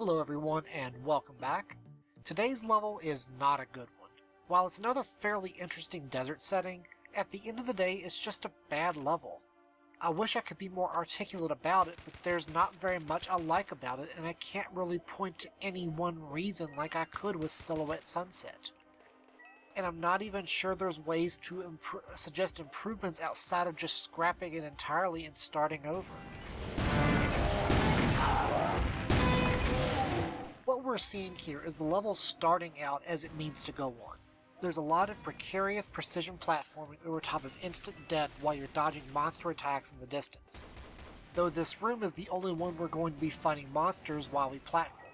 Hello everyone and welcome back. Today's level is not a good one. While it's another fairly interesting desert setting, at the end of the day it's just a bad level. I wish I could be more articulate about it, but there's not very much I like about it and I can't really point to any one reason like I could with Silhouette Sunset. And I'm not even sure there's ways to suggest improvements outside of just scrapping it entirely and starting over. What we're seeing here is the level starting out as it means to go on. There's a lot of precarious precision platforming over top of instant death while you're dodging monster attacks in the distance. Though this room is the only one we're going to be fighting monsters while we platform.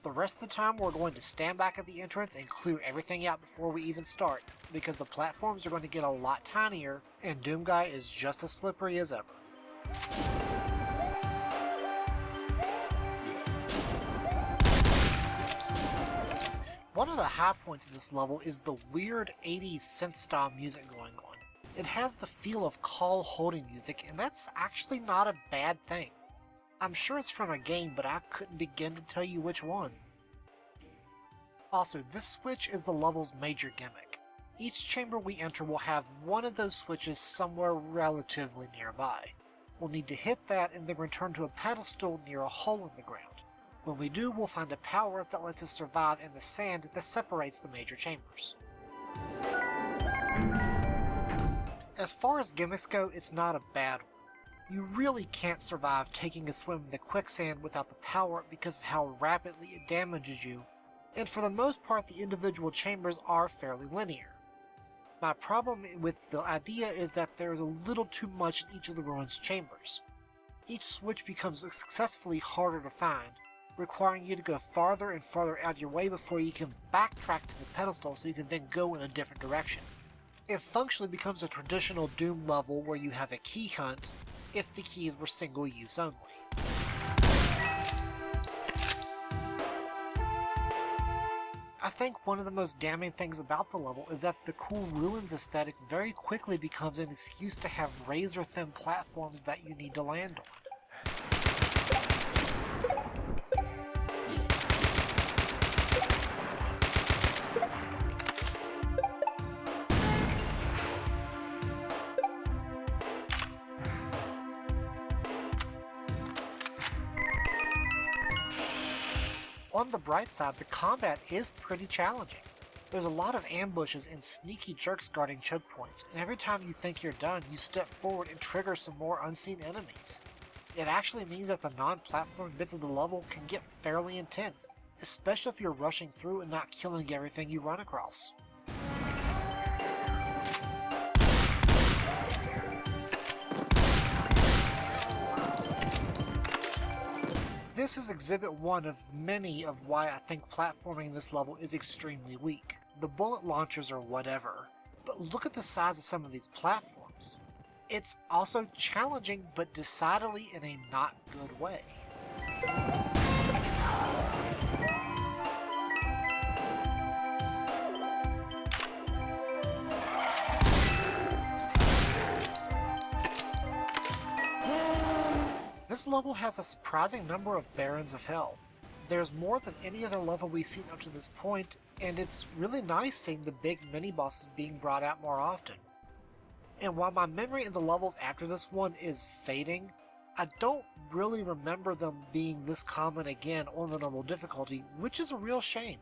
The rest of the time we're going to stand back at the entrance and clear everything out before we even start, because the platforms are going to get a lot tinier and Doomguy is just as slippery as ever. One of the high points of this level is the weird 80s synth-style music going on. It has the feel of call-holding music, and that's actually not a bad thing. I'm sure it's from a game, but I couldn't begin to tell you which one. Also, this switch is the level's major gimmick. Each chamber we enter will have one of those switches somewhere relatively nearby. We'll need to hit that and then return to a pedestal near a hole in the ground. When we do, we'll find a power-up that lets us survive in the sand that separates the major chambers. As far as gimmicks go, it's not a bad one. You really can't survive taking a swim in the quicksand without the power-up because of how rapidly it damages you, and for the most part the individual chambers are fairly linear. My problem with the idea is that there is a little too much in each of the ruins chambers. Each switch becomes successfully harder to find, requiring you to go farther and farther out of your way before you can backtrack to the pedestal so you can then go in a different direction. It functionally becomes a traditional Doom level where you have a key hunt, if the keys were single use only. I think one of the most damning things about the level is that the cool ruins aesthetic very quickly becomes an excuse to have razor-thin platforms that you need to land on. On the bright side, the combat is pretty challenging. There's a lot of ambushes and sneaky jerks guarding choke points, and every time you think you're done, you step forward and trigger some more unseen enemies. It actually means that the non-platform bits of the level can get fairly intense, especially if you're rushing through and not killing everything you run across. This is exhibit one of many of why I think platforming in this level is extremely weak. The bullet launchers are whatever, but look at the size of some of these platforms. It's also challenging, but decidedly in a not good way. This level has a surprising number of Barons of Hell. There's more than any other level we've seen up to this point, and it's really nice seeing the big mini-bosses being brought out more often. And while my memory of the levels after this one is fading, I don't really remember them being this common again on the normal difficulty, which is a real shame.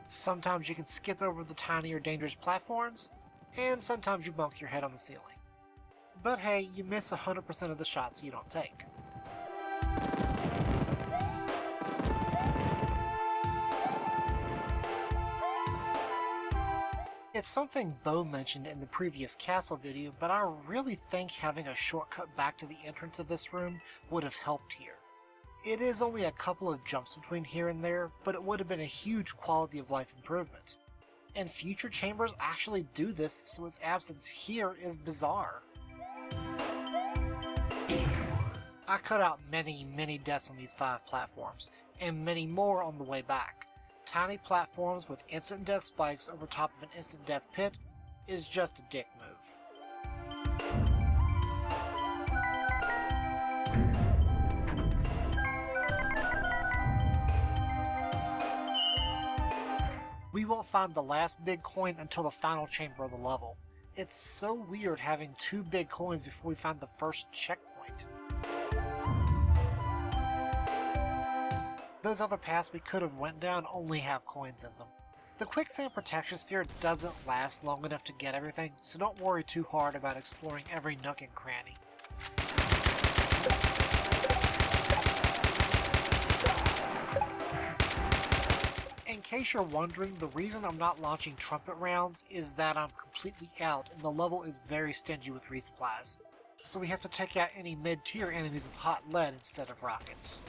Sometimes you can skip over the tinier dangerous platforms, and sometimes you bunk your head on the ceiling. But hey, you miss 100% of the shots you don't take. It's something Bo mentioned in the previous castle video, but I really think having a shortcut back to the entrance of this room would have helped here. It is only a couple of jumps between here and there, but it would have been a huge quality of life improvement. And future chambers actually do this, so its absence here is bizarre. I cut out many deaths on these 5 platforms, and many more on the way back. Tiny platforms with instant death spikes over top of an instant death pit is just a dick move. won't find the last big coin until the final chamber of the level. It's so weird having 2 big coins before we find the first checkpoint. Those other paths we could have went down only have coins in them. The quicksand protection sphere doesn't last long enough to get everything, so don't worry too hard about exploring every nook and cranny. In case you're wondering, the reason I'm not launching trumpet rounds is that I'm completely out and the level is very stingy with resupplies. So we have to take out any mid-tier enemies with hot lead instead of rockets.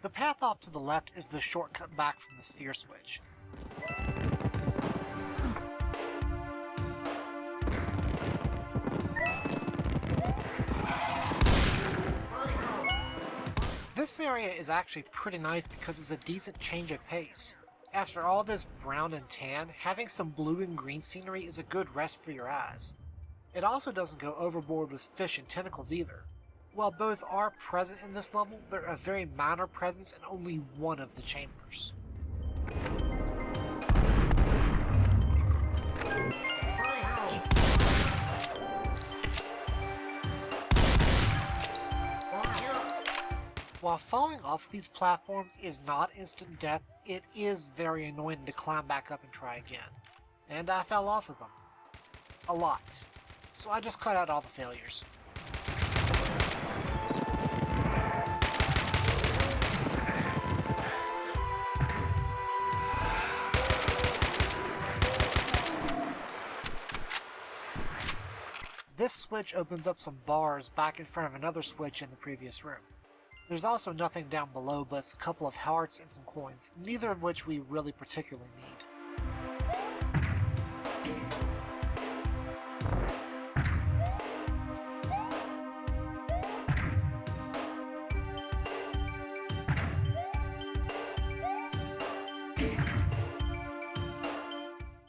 The path off to the left is the shortcut back from the sphere switch. This area is actually pretty nice because it's a decent change of pace. After all this brown and tan, having some blue and green scenery is a good rest for your eyes. It also doesn't go overboard with fish and tentacles either. While both are present in this level, they're a very minor presence in only one of the chambers. While falling off these platforms is not instant death, it is very annoying to climb back up and try again. And I fell off of them. A lot. So I just cut out all the failures. This switch opens up some bars back in front of another switch in the previous room. There's also nothing down below but a couple of hearts and some coins, neither of which we really particularly need.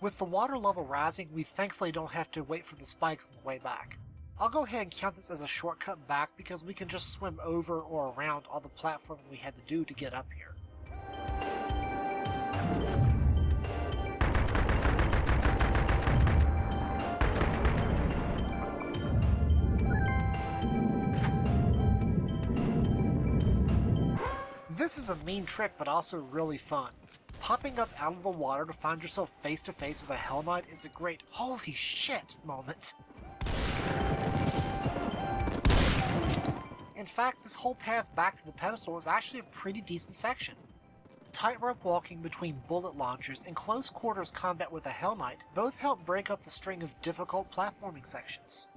With the water level rising, we thankfully don't have to wait for the spikes on the way back. I'll go ahead and count this as a shortcut back because we can just swim over or around all the platforming we had to do to get up here. This is a mean trick but also really fun. Popping up out of the water to find yourself face to face with a Hell Knight is a great "holy shit" moment. In fact, this whole path back to the pedestal is actually a pretty decent section. Tightrope walking between bullet launchers and close quarters combat with a Hell Knight both help break up the string of difficult platforming sections.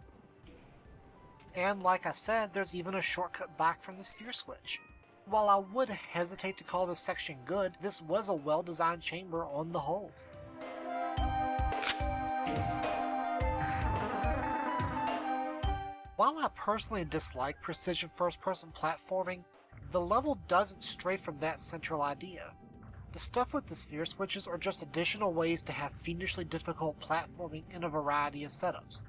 And like I said, there's even a shortcut back from the sphere switch. While I would hesitate to call this section good, this was a well-designed chamber on the whole. While I personally dislike precision first-person platforming, the level doesn't stray from that central idea. The stuff with the sphere switches are just additional ways to have fiendishly difficult platforming in a variety of setups.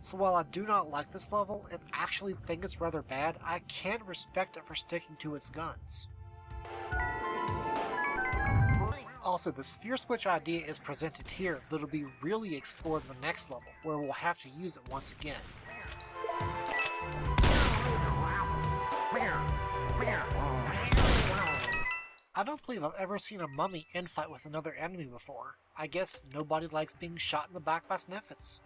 So while I do not like this level and actually think it's rather bad, I can respect it for sticking to its guns. Also, the sphere switch idea is presented here, but it'll be really explored in the next level, where we'll have to use it once again. I don't believe I've ever seen a mummy infight with another enemy before. I guess nobody likes being shot in the back by sniffets.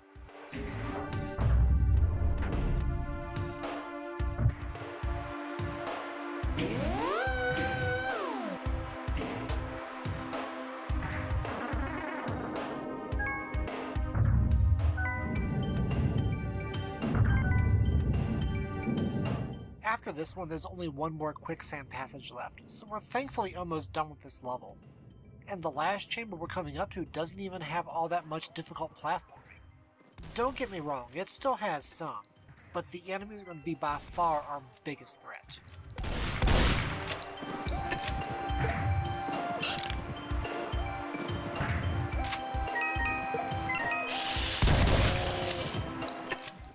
After this one, there's only one more quicksand passage left, so we're thankfully almost done with this level. And the last chamber we're coming up to doesn't even have all that much difficult platforming. Don't get me wrong, it still has some, but the enemies are going to be by far our biggest threat.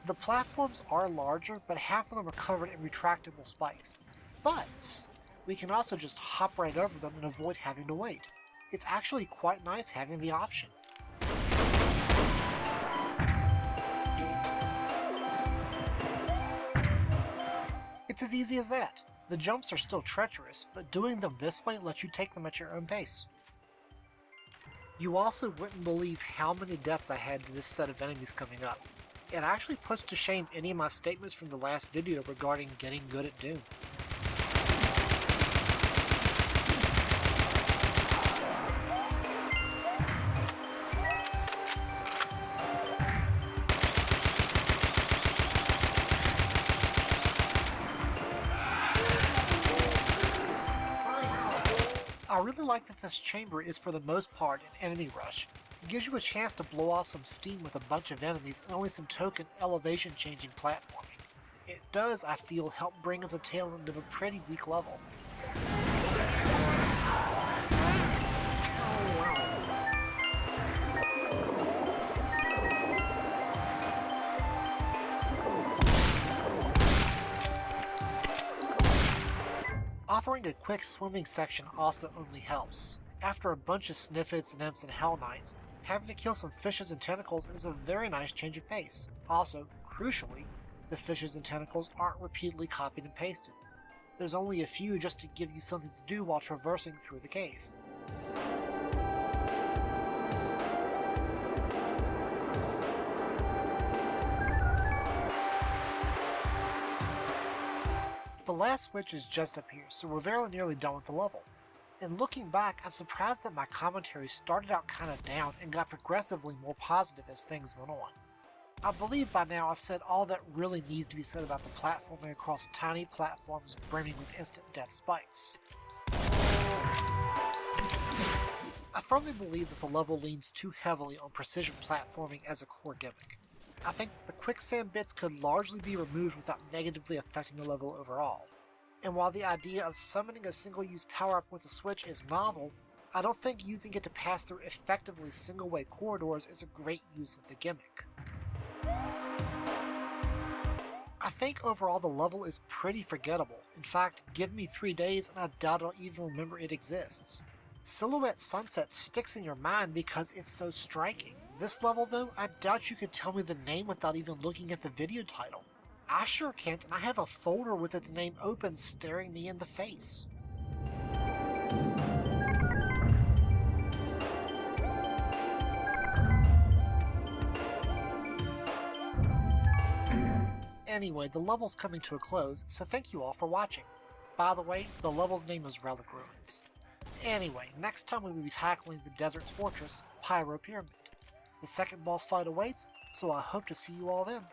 The platforms are larger, but half of them are covered in retractable spikes. But we can also just hop right over them and avoid having to wait. It's actually quite nice having the option. It's as easy as that. The jumps are still treacherous, but doing them this way lets you take them at your own pace. You also wouldn't believe how many deaths I had to this set of enemies coming up. It actually puts to shame any of my statements from the last video regarding getting good at Doom. I really like that this chamber is for the most part an enemy rush. It gives you a chance to blow off some steam with a bunch of enemies and only some token elevation changing platforming. It does, I feel, help bring up the tail end of a pretty weak level. Offering a quick swimming section also only helps. After a bunch of Sniffits and Imps and Hell Knights, having to kill some fishes and tentacles is a very nice change of pace. Also, crucially, the fishes and tentacles aren't repeatedly copied and pasted. There's only a few just to give you something to do while traversing through the cave. The last switch is just up here, so we're very nearly done with the level. And looking back, I'm surprised that my commentary started out kinda down and got progressively more positive as things went on. I believe by now I've said all that really needs to be said about the platforming across tiny platforms brimming with instant death spikes. I firmly believe that the level leans too heavily on precision platforming as a core gimmick. I think that the quicksand bits could largely be removed without negatively affecting the level overall. And while the idea of summoning a single-use power-up with a switch is novel, I don't think using it to pass through effectively single-way corridors is a great use of the gimmick. I think overall the level is pretty forgettable. In fact, give me 3 days and I doubt I'll even remember it exists. Silhouette Sunset sticks in your mind because it's so striking. This level though, I doubt you could tell me the name without even looking at the video title. I sure can't, and I have a folder with its name open staring me in the face. Anyway, the level's coming to a close, so thank you all for watching. By the way, the level's name is Relic Ruins. Anyway, next time we will be tackling the Desert's Fortress, Pyro Pyramid. The second boss fight awaits, so I hope to see you all then.